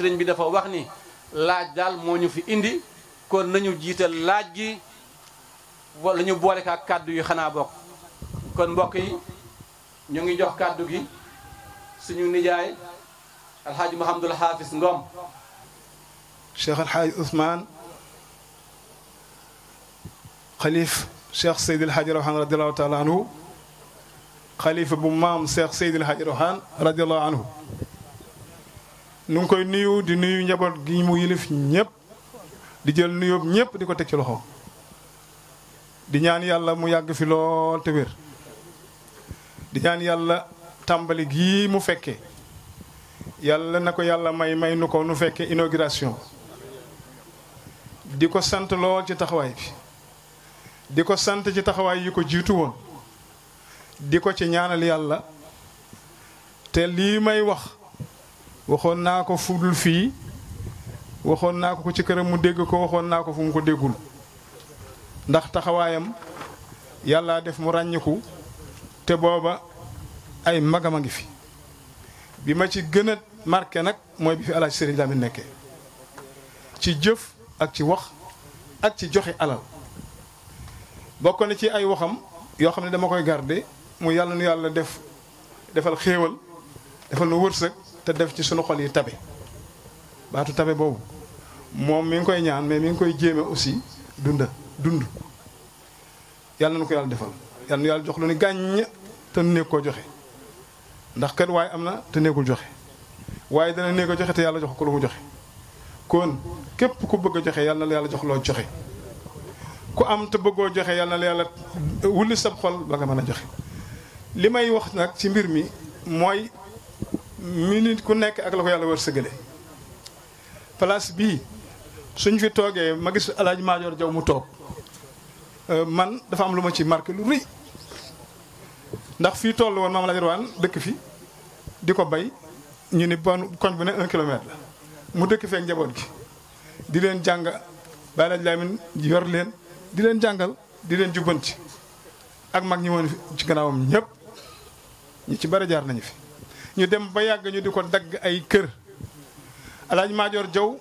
sëriñ bi dafa wax ni laaj daal moo ñu fi indi kon nañu jiital laaj gi wala ñu boole ka kàddu yi xanaa bokk kon mbokk yi ñu ngi jox kàddu gi suñu nijaay alxaaji Mouhamadul Haafis Ngom cheikh alxaaji Ousmane xalif cheikh Seydi alxaaji Rawaan radiallahu taala anhu xalifa bu maam cheikh Seydi alxaaji Rawaan radiallahu anhu nu ngi koy nuyu di nuyu njaboot gi mu yilif ñëpp di jël nuyoob ñëpp di ko teg ci loxo di ñaan yàlla mu yàgg fi lool te wér di ñaan yàlla tàmbali gii mu fekkee yàlla na ko yàlla may nu ko nu fekkee inauguration di ko sant lool ci taxawaay bi di ko sant ci taxawaay yi ko jiitu woon di ko ci ñaanal yàlla te lii may wax waxoon naa ko fudul fii waxoon naa ko ci këram mu dégg ko waxoon naa ko fu mu ko déggul ndax taxawaayam yàlla def mu ràññiku te booba ay magam a ngi fi bi ma ci gën a marqué nag mooy bi fi El Hadj Serigne Lamine nekkee ci jëf ak ci wax ak ci joxe alal bokk na ci ay waxam yoo xam ne dama koy garder mu yàlla nu yàlla defal xéewal defal nu wërsëg te def ci sunu xol yi tabe baatu tabe boobu moom mi ngi koy ñaan mais mi ngi koy jéeme aussi dund yàlla na ko yàlla defal yàlla nu yàlla jox lu ni gàññ te nu nekk koo joxe ndax kat waaye am na te nekkul joxe waaye dana nekk ko joxe te yàlla jox ko lu mu joxe kon képp ku bëgg a joxe yàlla na la yàlla jox loo joxe ku am te bëggoo joxe yàlla na la yàlla wulli sab xol ba nga mën a joxe li may wax nag ci mbir mi mooy minute ku nekk ak la ko yàlla war sëgale place bii suñ fi toogee ma gis El Hadj Madior Diaw mu toog man dafa am lu ma ci marqué lu rëy ndax fii toll woon maam la Rawaan dëkk fi di ko bay ñu ni bon koñ bu ne 1 kilomètre la mu dëkk feek njaboot gi di leen jàng Baay Laaj Laamin yor leen di leen jàngal di leen jubbanti ak mag ñi woon ci gannaawam ñëpp ñi ci bari jaar nañu fi ñu dem ba yàgg ñu di ko dagg ay kër El Hadj Madior Diaw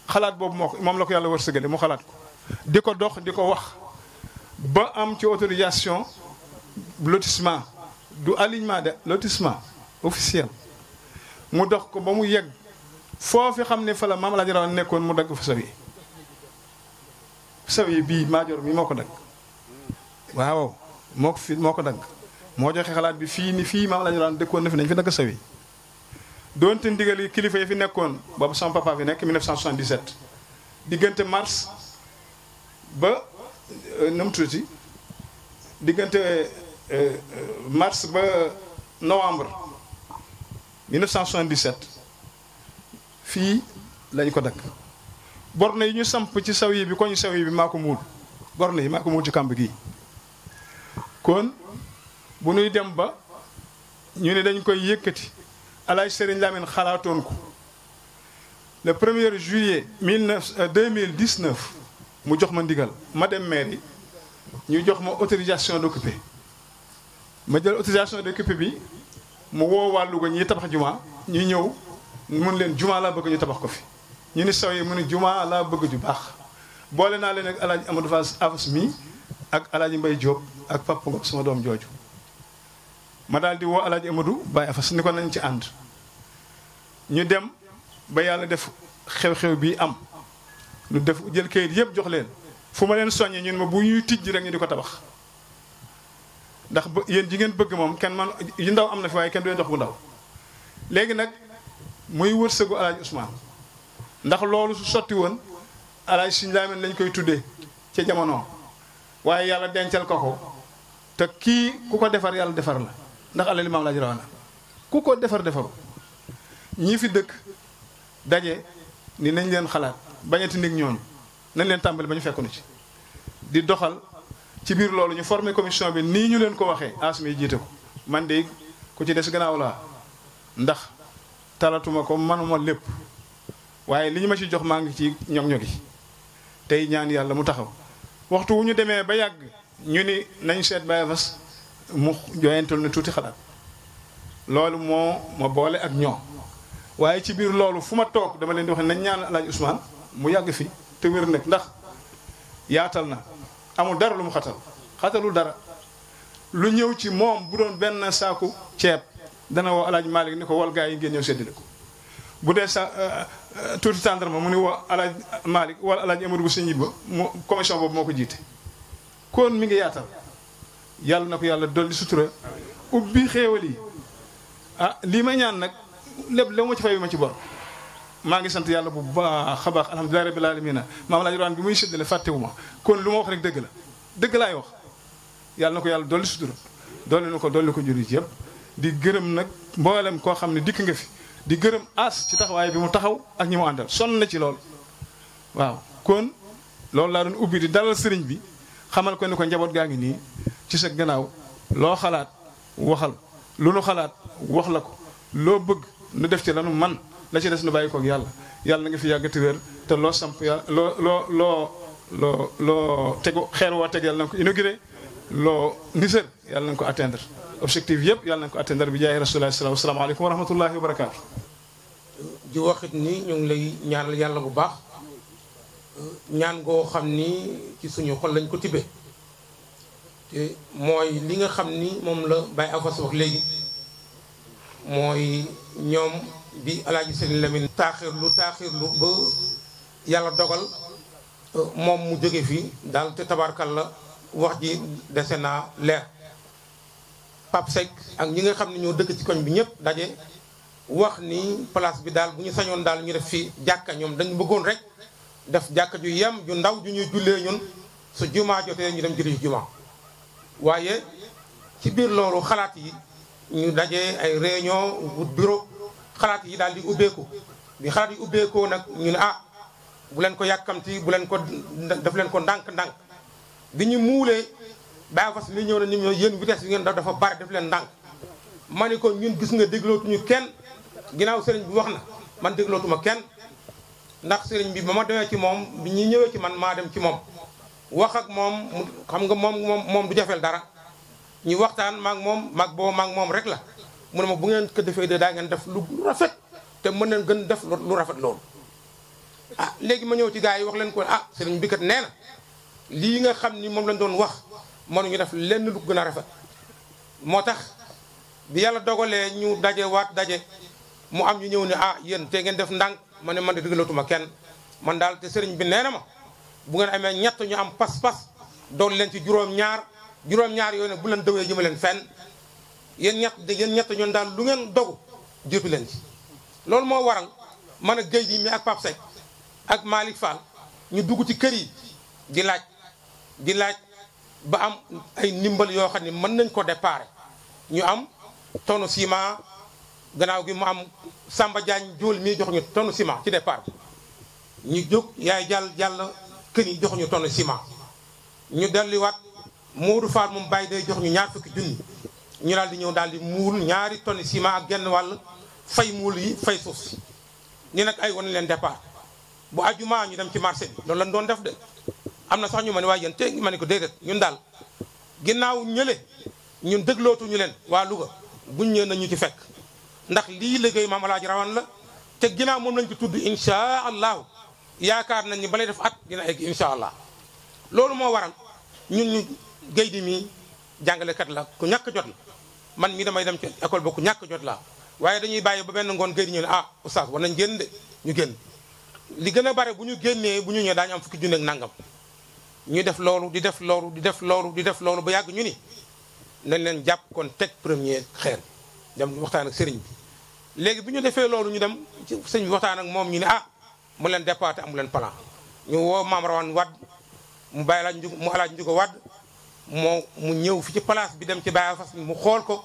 xalaat boobu moom la ko yàlla wërsëgale mu xalaat ko di ko dox di ko wax ba am ci autorisation lotissement du alignement de lotissement officiel mu dox ko ba mu yegg foofu xam ne fa la maam El Hadj Rawaan nekkoon mu dagg fa saw yi bii Madior mi moo ko dagg waaw moo ko dagg moo joxe xalaat bi fii ni fii maam El Hadj Rawaan dëkkoon na fi nañ fi dagg saw yi doonte ndigal yi kilifa yi fi nekkoon boobu sama papa fi nekk 1977 diggante mars ba nu mu tuuti diggante mars ba novembre 1977 fii lañ ko dagg borne yi ñu samp ci saw yi bi ko ñu saw yi bi maa ko muul borne yi maa ko muul ci kàmb gi kon bu nuy dem ba ñu ne dañ koy yëkkati El Hadj Serigne Lamine xalaatoon ko le 1er juillet 2019 mu jox ma ndigal ma dem mairie ñu jox ma autorisation d'occuper ma jël autorisation d'occuper bi mu woo wàllu ko ñi tabax juma ñu ñëw mun leen juma laa bëgg ñu tabax ko fi ñu ni saw yi mu ni juma laa bëgg ju baax boole naa leen ak El Hadj Amadou Afas mi ak El Hadj Mbaye Diop ak Papa Ngom sama doom jooju ma daal di woo El Hadj Amadou Baye Afas ni ko nañ ci ànd ñu dem ba yàlla def xew-xew bii am ñu def jël kayit yëpp jox leen fu ma leen soññee ñun ma bu ñuy tijji rek ñu di ko tabax ndax ba yéen ji ngeen bëgg moom kenn man yu ndaw am na fi waaye kenn du leen jox bu ndaw léegi nag muy wërsëgu El Hadj Ousmane ndax loolu su sotti woon El Hadj Serigne Lamine lañ koy tuddee ca jamono waaye yàlla dencal ko te kii ku ko defar yàlla defar la ndax alal maam El Hadj Rawaan ku ko defar defaru ñii fi dëkk daje ni nañ leen xalaat bañati nit ñooñu nañ leen tàmbali ba ñu fekk nu ci di doxal ci biir loolu ñu formé commission bi nii ñu leen ko waxee asmi jiite ko man de ku ci des gannaaw laa ndax talatuma ko manuma lépp waaye li ñu ma ci jox maa ngi ci ñog-ñogi tey ñaan yàlla mu taxaw waxtu wu ñu demee ba yàgg ñu ni nañ seet Baye Fass mu joyantal na tuuti xalaat loolu moo ma boole ak ñoom waaye ci biir loolu fu ma toog dama leen di wax ne nañ ñaan Alaaji Ousmane mu yàgg fi te wér nag ndax yaatal na amul dara lu mu xatalul dara lu ñëw ci moom bu doon benn saaku ceeb dana woo Alaaji Malick ni ko wol gaa yi ngeen ñëw séddale ko bu dee sa tuuti tàndarma mu ni woo Alaaji Malick wala Alaaji Amadou bu sëñ ba mu commission boobu moo ko jiite kon mi ngi yaatal yàlla na ko yàlla dolli sutura ubbi xéewal yi lii may ñaan nag lépp la ma ci fay ma ci bor maa ngi sant yàlla bu baax a baax alhamdulilah rabbil alamin maam Alaaji Rawaan bi muy séddale fàttewu ma kon lu ma wax rek dëgg la dëgg laay wax yàlla na ko yàlla dolli sutura dolli ko juri yëpp di gërëm nag mboolem koo xam ne dikk nga fi di gërëm as ci taxawaay bi mu taxaw ak ñi mu àndal sonn na ci lool waaw kon loolu laa doon ubbi di dalal sëriñ bi xamal ko ni ko njaboot gaa ngi nii ci sa gannaaw loo xalaat waxal lu nu xalaat wax la ko loo bëgg nu def ci lanu man la ci des nu bàyyi koog yàlla na nga fi yàggati wér te loo samp yàlla loo tegu xeer woo teg yàlla na ko inauguré loo nisër yàlla nañ ko atteindre objectif yëpp yàlla nañ ko atteindre bi jaay rasulullah sallallahu alayhi wa rahmatullahi wa barakaatu. di waxit ni ñu ngi lay ñaanal yàlla bu baax ñaan goo xam ni ci suñu xol lañ ko tibbee te mooy li nga xam ni moom la Baye Afas wax léegi mooy ñoom bi Alaaji Sëriñ Lamine taaxirlu ba yàlla dogal moom mu jóge fii daal te tabarkal la wax ji dese naa leer Pape Seck ak ñi nga xam ne ñoo dëkk ci koñ bi ñëpp daje wax ni place bi daal bu ñu sañoon daal ñu def fi jàkka ñoom dañu bëggoon rek def jàkka ju yem ju ndaw ju ñuy jullee ñun su jumaa jotee ñu dem julli jumaa waaye ci biir loolu xalaat yi ñu daje ay réunion wut bureau xalaat yi daal di ubbeeku bi xalaat yi ubbeekoo nag ñu ne bu leen ko yàkkamti bu leen ko def leen ko ndànk-ndànk bi ñu muulee Baye Fass li ñëw na ni yéen vitesse bi ngeen dafa bari def leen ndànk ma ni ko ñun gis nga déglootuñu kenn ginnaaw sëriñ bi wax na man déglootuma kenn ndax sëriñ bi ba ma demee ci moom bi ñuy ñëwee ci man maa dem ci moom wax ak moom xam nga moom du jafeel dara ñu waxtaan maag moom rek la mu ne ma bu ngeen ko defee daa ngeen def lu rafet te mën nañ gën def lu rafet loolu léegi ma ñëw ci gars yi wax leen ko sëriñ bi kat nee na lii nga xam ni moom lañ doon wax mënuñu def lenn lu gën a rafet moo tax bi yàlla dogalee ñu daje mu am ñu ñëw ne yéen te ngeen def ndànk ma ne man de dëggalootuma kenn man daal te sëriñ bi nee na ma bu ngeen amee ñett ñu am pas-pas dool leen ci juróom-ñaar yooyu ne bu leen dawee jëma leen fenn yéen ñett ñoon daal lu ngeen dogu jiitu leen ci loolu moo waral man a Guèye yi mi ak Pape Seck ak Malick Fall ñu dugg ci kër yi di laaj ba am ay ndimbal yoo xam ne mën nañ ko déparé ñu am tonne ciment gannaaw gi mu am Samba Diagne jóol mii jox ñu tonne ciment ci départ ñu jóg yaay jàll kër yi jox ñu tonne ciment ñu delluwaat Modou Fall moom bàyyi day jox ñu ñaar fukki junni ñu daal di ñëw daal di muul ñaari tonne ciment ak genn wàll fay muul yi fay suuf si ñu nag ay wan leen départ bu ajuma ñu dem ci marché bi loolu lañ doon def de am na sax ñu ma ne waaye yéen te ma ne ko déedéet ñun daal ginnaaw ñële ñun déglootuñu leen waa Louga buñ ñëwee nañu ci fekk ndax lii liggéey maam Alaaji Rawaan la te ginnaaw moom lañ ci tudd insha allahu yaakaar nañ ni balay def at dina egg insha allah loolu moo waral ñun ñu Guèye di mii jàngalekat la ku ñàkk jot la man mii damay dem ci école ba ku ñàkk jot la waaye dañuy bàyyi ba benn ngoon Guèye di ñu ne oustaz war nañ génn de ñu génn li gën a bare bu ñu génnee bu ñu ñëwee daañu am fukki junne ak nangam ñu def loolu di def loolu ba yàgg ñu ni nañ leen jàpp kon teg premier xeer dem waxtaan ak sëriñ bi léegi bu ñu defee loolu ñu dem ci sëñ bi waxtaan ak moom ñu ne mu leen départé amu leen plan ñu woo maam Rawaan Wadd mu bàyyi mu alaaj njugo Wadd mu ñëw fi ci place bi dem ci Baye Fass mu xool ko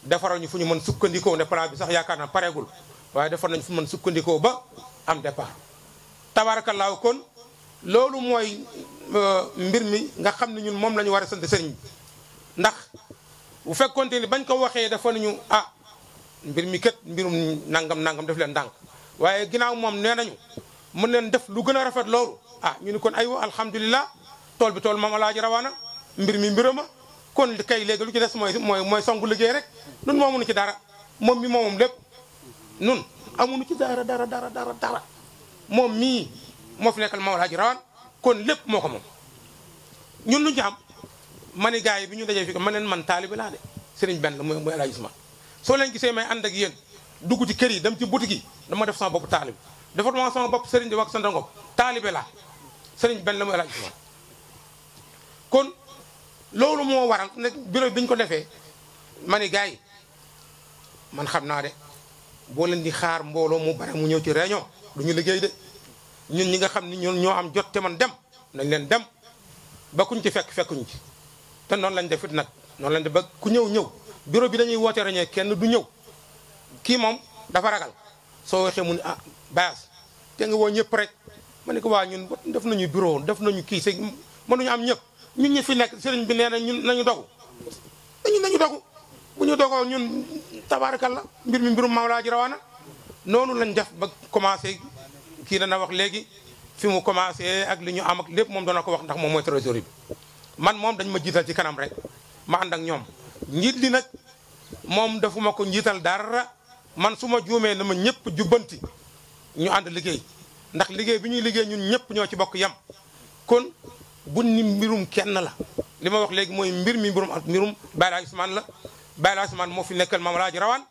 defaral ñu fu ñu mën sukkandikoo ne place bi sax yaakaar naa pareegul waaye defar nañ fu mën sukkandikoo ba am départ tabaarakallaahu kon loolu mooy mbir mi nga xam ne ñun moom la ñu war a sant sëriñ bi ndax bu fekkoonte ni bañ ko waxee dafa nañu mbir mi kat mbirum nangam def leen ndànk waaye ginnaaw moom nee nañu mën leen def lu gën a rafet loolu ñu ni kon aywa alhamdulilah tool bi tool maam Alaaji Rawaana mbir mi mbirama kon kay léegi lu ci des mooy songu liggéey rek nun moomuñu ci dara moom mi moomam lépp nun amuñu ci dara moom mii moo fi nekkal Maam Alaaji Rawaan kon lépp moo ko moom ñun lu ñu am ma ni gars yi bi ñu dajee fi ma leen man taalibe laa de sëriñ benn la mooy Alaaji Usmaan soo leen gisee may ànd ak yéen dugg ci kër yi dem ci boutique yi dama def sama bopp taalibe dafa sama bopp sëriñ di wax sa ndongo taalibe laa sëriñ benn la mooy Alaaji Usmaan kon loolu moo waral nag bureau bi ñu ko defee ma ni gars yi man xam naa de boo leen di xaar mbooloo mu bare mu ñëw ci réunion du ñu liggéey de ñun ñi nga xam ni ñun ñoo am jot te man dem nañ leen dem ba kuñ ci fekkuñ ci te noonu lañ def it nag noonu lañ def ba ku ñëw bureau bi dañuy woote réunion kenn du ñëw kii moom dafa ragal soo waxee mu ne ah bayas te nga woo ñëpp rek ma ne ko waa ñun def nañu bureau def nañu kii c'est mënuñu am ñëpp ñun ñi fi nekk sëriñ bi nee na ñun nañu dogu nañu dogu bu ñu dogoo ñun tabaarakalla mbir mi mbirum Maam Alaaji Rawaana noonu lañ def ba commencé kii dana wax léegi fi mu commencé ak li ñu am ak lépp moom dana ko wax ndax moom mooy trésorier bi man moom dañ ma jiital ci kanam rek ma ànd ak ñoom njiit li nag moom defuma ko njiital dara man su ma juumee na ma ñëpp jubbanti ñu ànd liggéey ndax liggéey bi ñuy liggéey ñun ñëpp ñoo ci bokk yem kon bu ni mbirum kenn la li ma wax léegi mooy mbir mi mbirum Baye Alaaji Usmaan la Baye Alaaji Usmaan moo fi nekkal Maam Alaaji Rawaan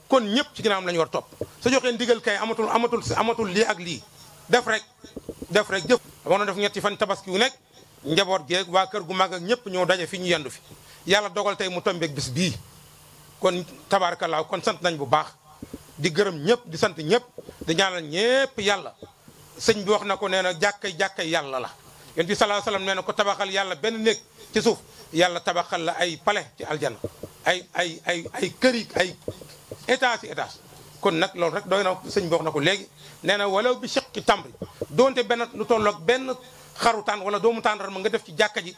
kon ñëpp ci ginnaawam la ñu war topp su joxee ndigal kay amatul lii ak lii def rek jëf wax na def ñetti fan tabaski wu nekk njaboot geeg waa kër gu mag ak ñëpp ñoo daje fi ñu yendu fi yàlla dogal tey mu tombeeg bis bii kon tabaarakallaa kon sant nañ bu baax di gërëm ñëpp di sant ñëpp di ñaanal ñëpp yàlla sëñ bi wax na ko nee na jàkkay yàlla la yonent bi sallallahu alayhi wasallam nee na ko tabaxal yàlla benn néeg ci suuf yàlla tabaxal la ay palais ci aljana ay kër yi ay étage kon nag loolu rek doy na sëñ bi wax na ko léegi nee na walaw bi shiqqi tamri doonte benn lu tolloog benn xarutaan wala doomu tàndar ma nga def ci jàkka ji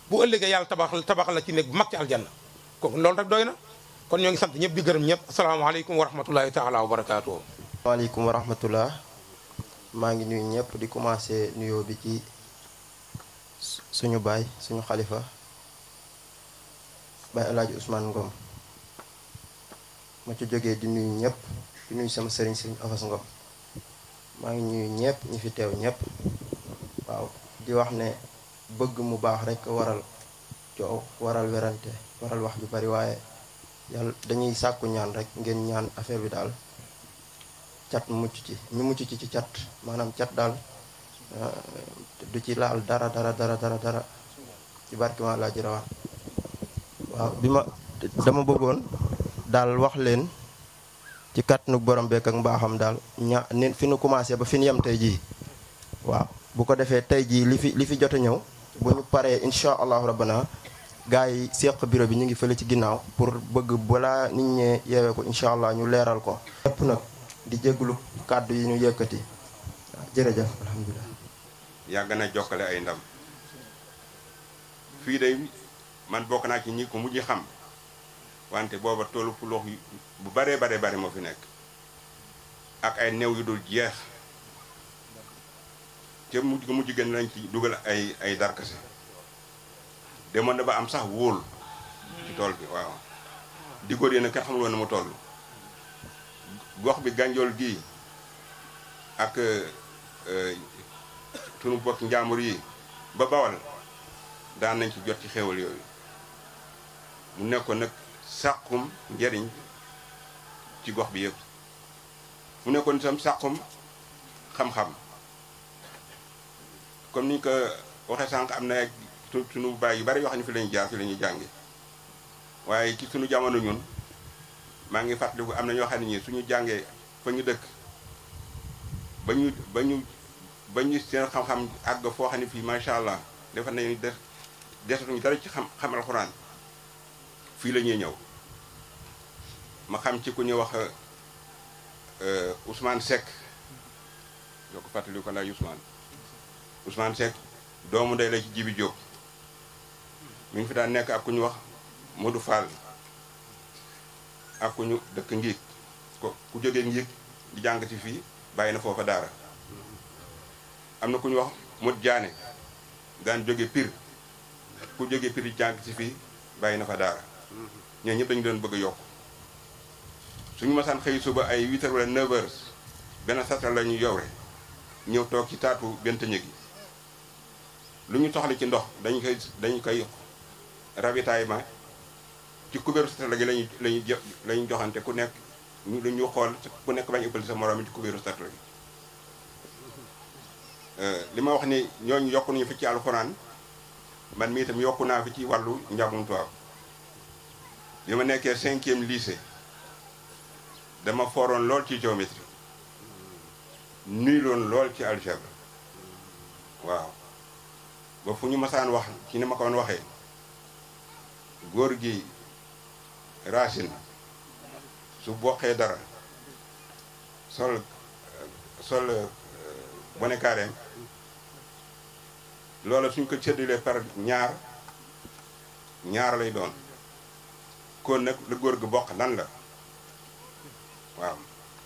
bu ëllëgee yàlla tabaxal la ci néeg bu mag ci aljanna kon loolu rek doy na kon ñoo ngi sant ñëpp di gërëm ñëpp asalaamaaleykum wa rahmatullahi taala wa barakaatuhu. waaleykum wa rahmatullah maa ngi nuyu ñëpp di commencé nuyoo bi ci suñu baay suñu xalifa Baye Alaaji Usmaan Ngom ma ci jógee di nuyu ñëpp di nuyu sama sëriñ Afas Ngom maa ngi nuyu ñëpp ñi fi teew ñëpp waaw di wax ne bëgg mu baax rek waral coow waral werante waral wax ju bari waaye yàlla dañuy sàkku ñaan rek ngeen ñaan affaire bi daal cat mucc ci ñu mucc ci cat maanaam cat daal du ci laal dara ci barki Maam Alaaji Rawaan waaw dama bëggoon daal wax leen ci kàttanu borom beek ak mbaaxam daal ni fi nu commencé ba fi nu yem tey jii waaw bu ko defee tey jii li fi jot a ñëw bu ñu paree incha allahu rabbana gars yi seq bureau bi ñu ngi fële ci ginnaaw pour bëgg balaa nit ñee yeewee ko incha allah ñu leeral ko lépp nag di jégalu kàddu yi ñu yëkkati waaw jërëjëf alhamdulilah. yàgg na jokkale ay ndam fii day man bokk naa ci ñi ko mujj xam wante booba tollu puloox bu bare moo fi nekk ak ay néew yu dul jeex te mujj gën lañ ci dugal ay darkase demoon na ba am sax wóol ci tool bi waaw di góor yéen kenn xamul woon na mu toll gox bi Ganjool gii ak sunu bokk njaambur yi ba Bawal daan nañ ci jot ci xéewal yooyu mu nekkoon nag sàqum njariñ ci gox bi yëpp mu nekkoon itam sàqum xam-xam comme ni ñu ko waxee sànq am na sunu baay yu bari yoo xam ne fi lañuy jaar fi la ñuy jàngi waaye ci sunu jamono ñun maa ngi fàttaliku am na ñoo xam ne ñii suñu jàngee fa ñu dëkk ba ñu seen xam-xam àgg foo xam ne fii macha allah dafa nañu desatuñu dara ci xam alxuraan fii la ñuy ñëw ma xam ci ku ñuy wax Ousmane Seck yoo ko fàttaliku ko laaj Ousmane Seck doomu ndey la ci Jibi Diop mi ngi fi daan nekk ak ku ñu wax Modou Fall ak ku ñu dëkk Ngiig ku jógee Ngiig di jàng ci fii bàyyi na foofa daara am na ku ñu wax Modou Diané daan jóge Pire ku jógee Pire di jàng ci fii bàyyi na fa daara ñooñu ñëpp dañu doon bëgg a yokk suñu masaan xëy suba ay 8h wala 9h benn satra la ñu yowre ñëw toog ci taatu benn tëñëg gi lu ñu soxla ci ndox dañu koy ravitaillement ci kubéeru satra gi lañu joxante ku nekk lu ñu xool ku nekk bañ ëppal sa moroom ci kubéeru satra gi li ma wax ni ñooñu yokku nañu fi ci alxuraan man mii itam yokku naa fi ci wàllu njàngum tubaab bi ma nekkee 5e lycée dama fooroon lool ci géométrie nuy loon lool ci algèbre waaw ba fu ñu masaan wax ci ni ma ko doon waxee góor gi Racine su boqee dara sol bone carré loola suñ ko séddalee par ñaar lay doon kon nag lu góor gi bokk lan la waaw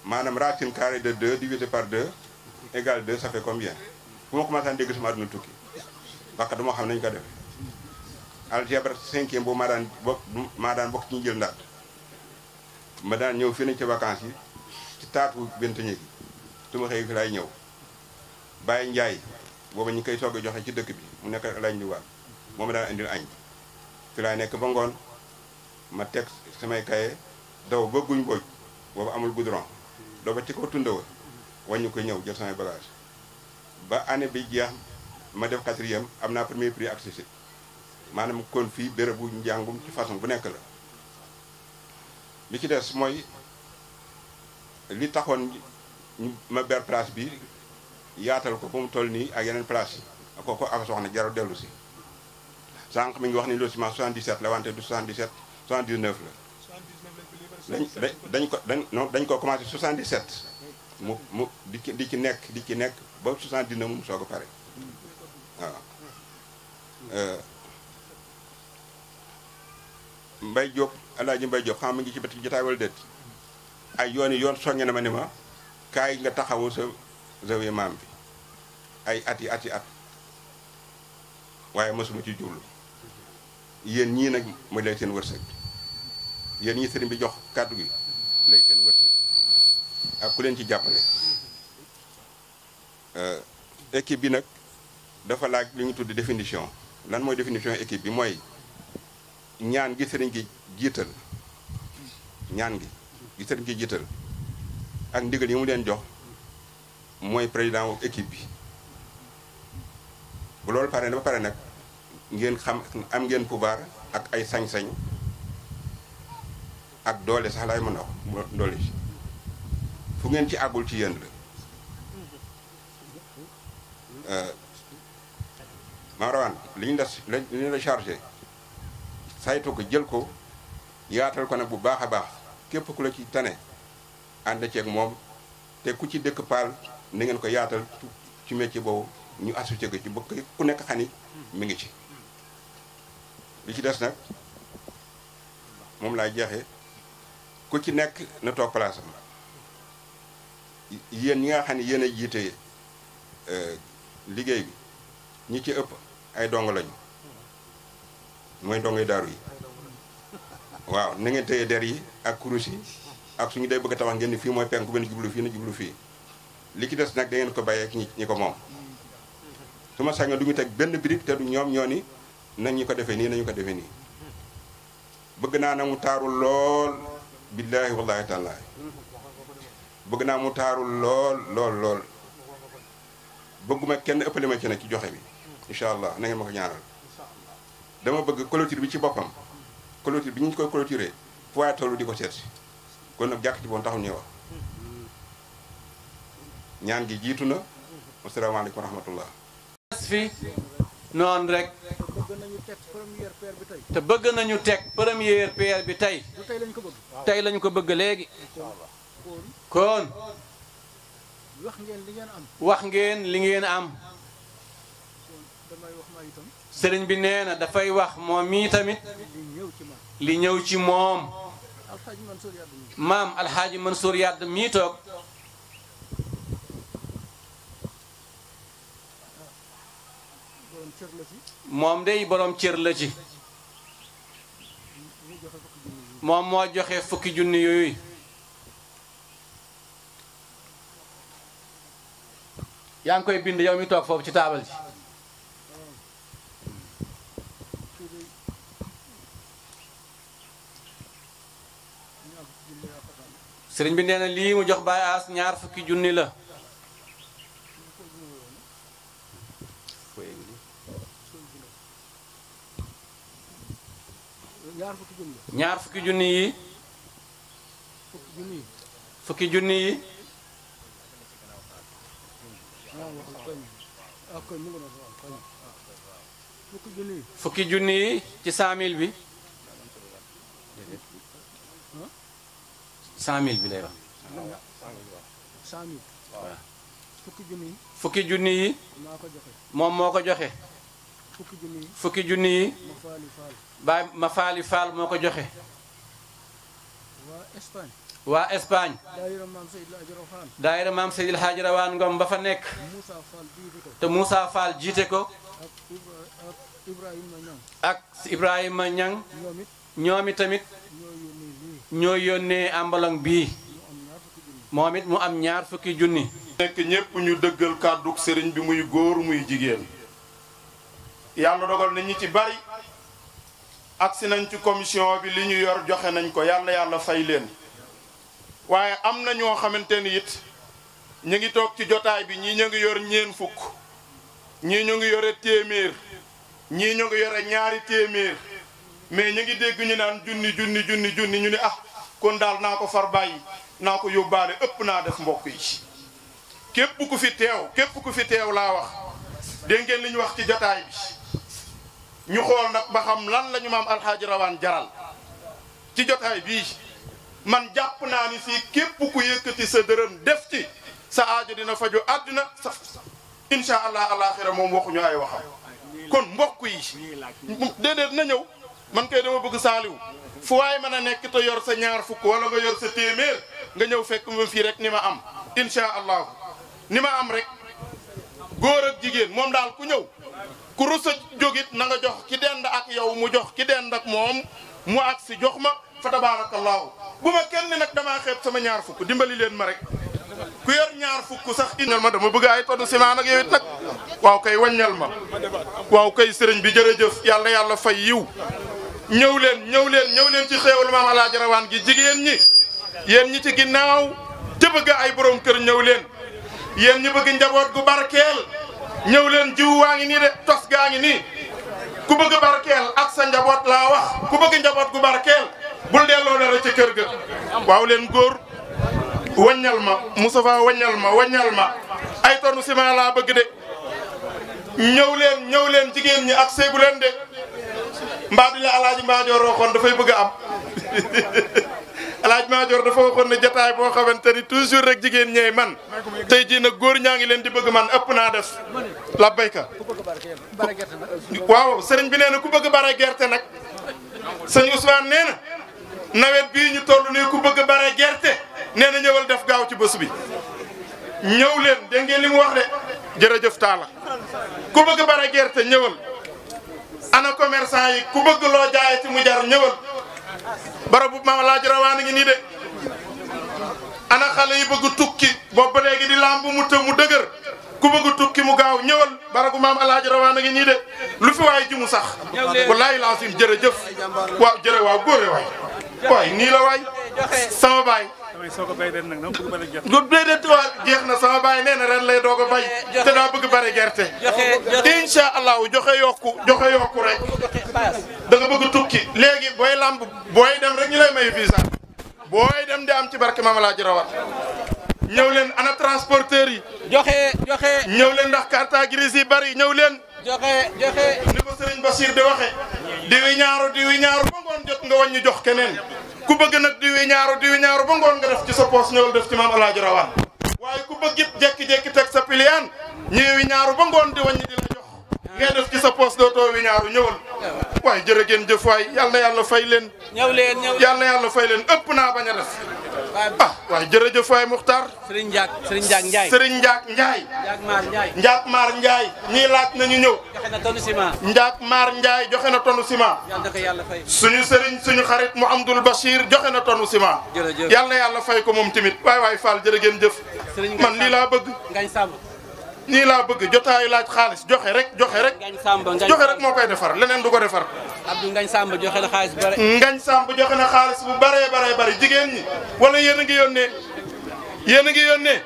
maanaam racine carré de 2 divisé par 2 égale 2 ça fait combien bu ma commencé dégg sama àdduna tukki parce que dama xam nañu ko def algèbre 5e bu maa daan bokk ci ñu jël ndaat ma daan ñëw fii nañ ci vacances yi ci taatu benteñe gi su ma xëy fi laay ñëw Baye Ndiaye booba ñu koy soog a joxe ci dëkk bi mu nekk lañ di waat moo ma daan indil añ fi laay nekk ba ngoon ma teg samay kaye daw ba guñ booj boobu amul goudron doo ba ci ko tundawa wàññi ko ñëw jël samay bagage ba année bi jeex ma def 4e am naa premier prix accessible maanaam kon fii béréb bu njàngum ci façon bu nekk la li ci des mooy li taxoon ma ber place bi yaatal ko ba mu toll nii ak yeneen place yi kooku ak soxna jarul dellu si sànq mi ngi wax ni lotissement 77 la wante du 77 79 la dañ ko commencé 77 mu di ci nekk ba 79 mu soog a pare waaw Mbay Diop Alaaji Mbay Diop xam mi ngi ci bët jotaay wala déet ay yoon soññe na ma ni ma kaay nga taxawu sa zawiya maam bi ay ati at waaye mosuma ci jublu yéen ñii nag mooy lay seen wërsëg yéen ñii sëriñ bi jox kàddu gi lay seen wërsëg ak ku leen ci jàppale équipe bi nag dafa laaj li ñu tudd définition lan mooy définition équipe bi mooy ñaan gi sëriñ gi jiital ak ndigal yi mu leen jox mooy président wu équipe bi bu loolu pare na ba pare nag ngeen xam am ngeen pouvoir ak ay sañ-sañ ak doole sax laay mën a wax doole ci fu ngeen ci àggul ci yéen la Maodo li ñu la chargé saytu ko jël ko yaatal ko nag bu baax a baax képp ku la ci tane ànd ceeg moom te ku ci dëkk paal na ngeen ko yaatal ci métier boobu ñu associé ko ci ba ku nekk xani mi ngi ci. li ci des nag moom laay jeexee ku ci nekk na toog place am yéen ñi nga xam ne yéen a jiite liggéey bi ñi ci ëpp ay dong lañu mooy ndongoy daaru yi waaw na ngeen téye der yi ak kurus yi ak suñu dee bëgg a tabax ngeen ni fii mooy penku benn jublu fii na jublu fii li ci des nag da ngeen ko bàyyee ak ñi ko moom su ma sañoon du ñu teg benn brique te du ñoom ñoo ni nañ ñu ko defee nii nañu ko defee nii bëgg naa na mu taaru lool billaahi wallaahi taalaa bëgg naa mu taaru lool bëgguma kenn ëppale ma ci nag ci joxe bi incha allah na ngeen ma ko ñaaral dama bëgg clôture bi ci boppam clôture bi ñu koy clôturer fu waaye tollu di ko seet si kon nag jàkk ci boon taxul ñuy wax ñaan gi jiitu na asalaamaaleykum wa rahmatullah fi noonu rek te bëgg nañu teg première pierre bi tey lañu ko bëgg léegi kon wax ngeen li ngeen am sëriñ bi nee na dafay wax moom mii tamit li ñëw ci moom maam alxaaji Mansour Yadd mii toog moom day borom cër la ci moom moo joxe fukki junni yooyu yaa ngi koy bind yow mi toog foofu ci taabal ji sëriñ bi nee na lii mu jox Baye As 20 junni la ñaar fukki junni yi fukki junni yi fukki junni yi ci 100 000 bi 100 000 bi lay wax 100 000 waaw fukki junni fukki junni yi maa ko joxe moom moo ko joxe fukki junni fukki junni yi ma faali faal Baay ma faali Fall moo ko joxe waa Espagne waa Espagne daayira maam Seydil Hadji Rawane daayira maam Seydil Hadji Rawane Ngom ba fa nekk Moussa Fall jiite ko te Moussa Fall jiite ko ak Ibrahima Niang ak Ibrahima Niang ñoom it ñoomi tamit ñoo yónnee lii ñoo yónnee ambalong bii mu am 20 junni moom it mu am 20 junni nekk ñépp ñu dëggal kàddug sëriñ bi muy góor muy jigéen yàlla dogal na ñi ci bari agsi nañ ci commission bi li ñu yor joxe nañ ko yàlla yàlla fay leen waaye am na ñoo xamante ni it ñu ngi toog ci jotaay bi ñii ñu ngi yor ñeen fukk ñii ñu ngi yore téeméer ñii ñu ngi yore ñaari téeméer mais ñu ngi dégg ñu naan junni ñu ni ah kon daal naa ko far bàyyi naa ko yóbbaale ëpp naa def mbokk yi képp ku fi teew laa wax dégg ngeen li ñu wax ci jotaay bi ñu xool nag ba xam lan la ñu maam Alxaaji Rawaan jaral ci jotaay bii man jàpp naa ni fii képp ku yëkkati sa dërëm def ci sa aajo dina faju àddina sa insha allah alaxira moom waxuñu ay waxam kon mbokk yi déedéet na ñëw man kay dama bëgg saaliw fu waay mën a nekk te yor sa ñaar fukk wala nga yor sa téeméer nga ñëw fekk ma fii rek ni ma am insha allah ni ma am rek góor ak jigéen moom daal ku ñëw ku rus a jógit na nga jox ki dend ak yow mu jox ki dend ak moom mu ak si jox ma fa tabarakallahu bu ma kenn nag damaa xeeb sama ñaar fukk dimbali leen ma rek ku yor ñaar fukk sax indil ma dama bëgg ay tonne ciment nag yow it nag waaw kay waññal ma waaw kay sëriñ bi jërëjëf yàlla yàlla fay yiw ñëw leen ci xéewal maam Alaaji Rawaan gi jigéen ñi yéen ñi ci ginnaaw te bëgg ay borom kër ñëw leen yéen ñi bëgg njaboot gu barkeel ñëw leen jiw waa ngi nii de tos gaa ngi nii ku bëgg barkeel ak sa njaboot laa wax ku bëgg njaboot gu barkeel bul delloo dara ci kër ga waaw leen góor waññal ma Moustapha waññal ma ay tonu ciment laa bëgg de ñëw leen jigéen ñi ak seegu leen de mbaa di la Alaaji Maajoor waxoon dafay bëgg a am Alaaji Maajoor dafa waxoon ne jotaay boo xamante ni toujours rek jigéen ñeey man tey jii nag góor ñaa ngi leen di bëgg man ëpp naa def la bayka waaw sëriñ bi nee na ku bëgg bare gerte nag sëñ Ousmane nee na nawet bii ñu toll nii ku bëgg bare gerte nee na ñëwal def gaaw ci bés bi ñëw leen dégg ngeen li mu wax de jërëjëf Talla ku bëgg bare gerte ñëwal ana commerçant yi ku bëgg loo jaayati mu jar ñëwal barabu maam Alaaji Rawaan ngi nii de ana xale yi bëgg tukki boobu ba léegi di lamb mu të mu dëgër ku bëgg tukki mu gaaw ñëwal barabu maam Alaaji Rawaan ngi nii de lu fi waay ji mu sax wallaahi laasim jërëjëf waaw góore waay nii la waay sama baay déedéet waa jeex na sama baay nee na ren lay doog a bay te daa bëgg bare gerte insha allahu joxe yokku rek da nga bëgg tukki léegi booy lamb booy dem rek ñu lay may visa booy dem di am ci barke Maam Alaaji Rawaan ñëw leen ana transporteur yi joxe ñëw leen ndax carte grise yi bari ñëw leen joxe ni ko Sëriñ Basiir di waxe diwi ñaaru ba ngoon jot nga wàññi jox keneen ku bëgg nag diwi ñaaru ba ngoon nga def ci sa poos ñëwal def ci Maam Alaaji Rawaan waaye ku bëgg it jekki-jekki teg sa piliyaan ñëwi ñaaru ba ngoon di wàññi di la jox ngay def ci sa poos dootoo wi ñaaru ñëwal waaye jërë ngeen jëf waay yal na yàlla fay leen yal na yàlla fay leen ëpp naa bañ a def waaye jërëjëf waay Muxtaar Sëriñ Njaak Njaay Njaak Maar Njaay ñii laaj nañu ñëw joxe na tonne ciment Njaak Maar Njaay joxe na tonne ciment yàlla na ko yàlla fay suñu sëriñ suñu xarit Mouhamadoul Bachir joxe na tonne ciment jërëjëf yal na yàlla fay ko moom tamit waay Fall jërë ngeen jëf man lii laa bëgg nii laa bëgg jotaayu laaj xaalis joxe rek joxe rek Ngañ Samba joxe rek moo koy defar leneen du ko defar. Abdou Ngañ Samba joxe na xaalis bu bare. Ngañ Samba joxe na xaalis bu bare bare jigéen ñi wala yéen a ngi yónnee yéen a ngi yónnee.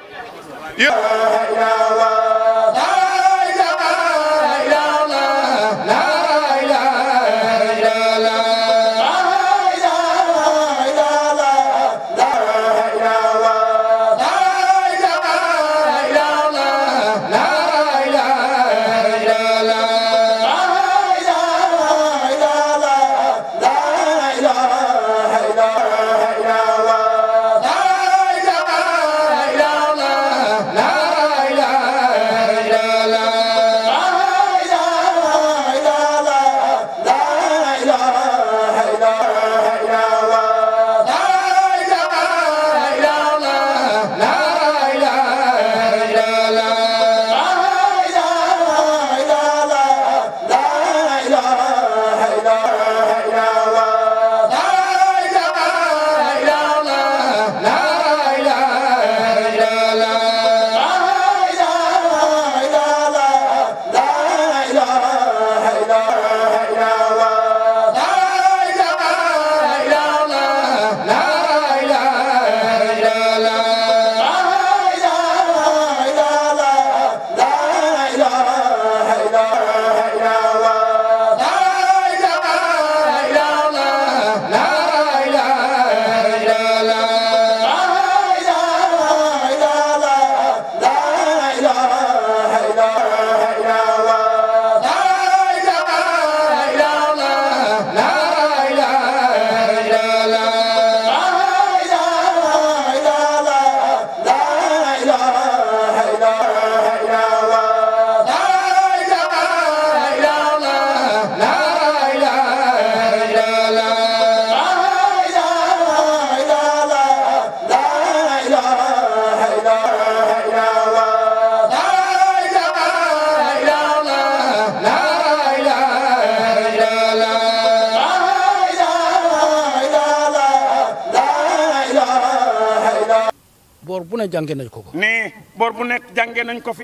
boor bu ne jànge nañ ko ko. nee boor bu nekk jànge nañ ko fi.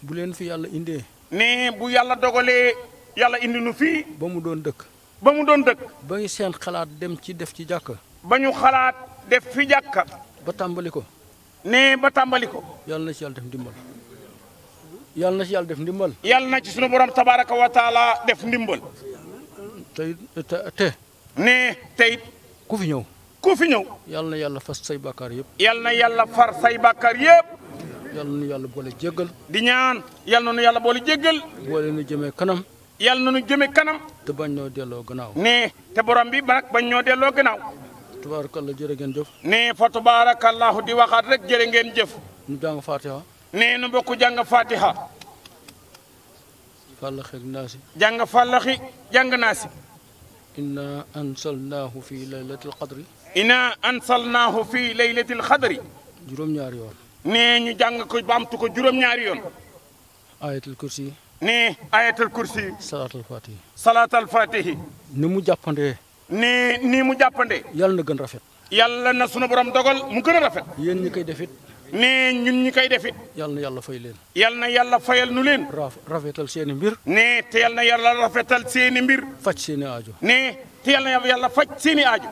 bu leen fi yàlla indee. nee bu yàlla dogalee yàlla indi nu fii. ba mu doon dëkk. ba mu doon dëkk. ba ngi seen xalaat dem ci def ci jàkka. ba ñu xalaat def fi jàkka. ba tàmbali ko. nee ba tàmbali ko. yàlla na ci yàlla def ndimbal. yàlla na ci yàlla def ndimbal. yàlla na ci sunu borom tabaraka wa taala def ndimbal. te. nee tey. ku fi ñëw. ku fi ñëw. yàlla na yàlla fas say bàkkaar yëpp. yàlla na yàlla far say bàkkaar yëpp. yàlla na yàlla boole jéggal. di ñaan yàlla na yàlla boole jéggal. boole nu jëmee kanam. yàlla na nu jëmee kanam. te bañ ñoo delloo gannaaw. nee te borom bi nag bañ ñoo delloo gannaaw. tubaarakallah jërë ngeen jëf. nee fa tubaarakallahu di waxaat rek jërë ngeen jëf. ñu jàng Fatiha. nee nu bokk jàng Fatiha. Fallaxi ak Naasi. jàng Fallaxi jàng Naasi. inna ansalnaahu fi laylatil qadri. inna ansalnaahu fi laylatil qadri. juróom-ñaari yoon. nee ñu jàng ko baamtu ko juróom-ñaari yoon. ayatul kursi. nee ayatul kursi. salaatul fatihi. salaatul fatihi. ni mu jàppandee. nee nii mu jàppandee. yàlla na gën rafet. yàlla na sunu borom dogal mu gën a rafet. yéen ñi koy defit. nee ñun ñi koy defit. yàlla na yàlla fay leen. yàlla na yàlla fayal nu leen. rafetal seeni mbir. nee te yàlla na yàlla rafetal seeni mbir. faj seeni aajo. nee te yàlla na yàlla faj seeni aajo.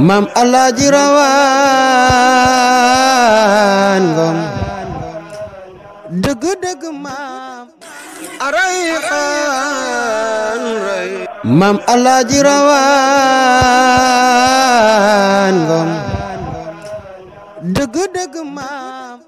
Maam Alaaji Rawaan Ngom dëgg-dëgg maam Maam Alaaji Rawaan Ngom dëgg-dëgg maam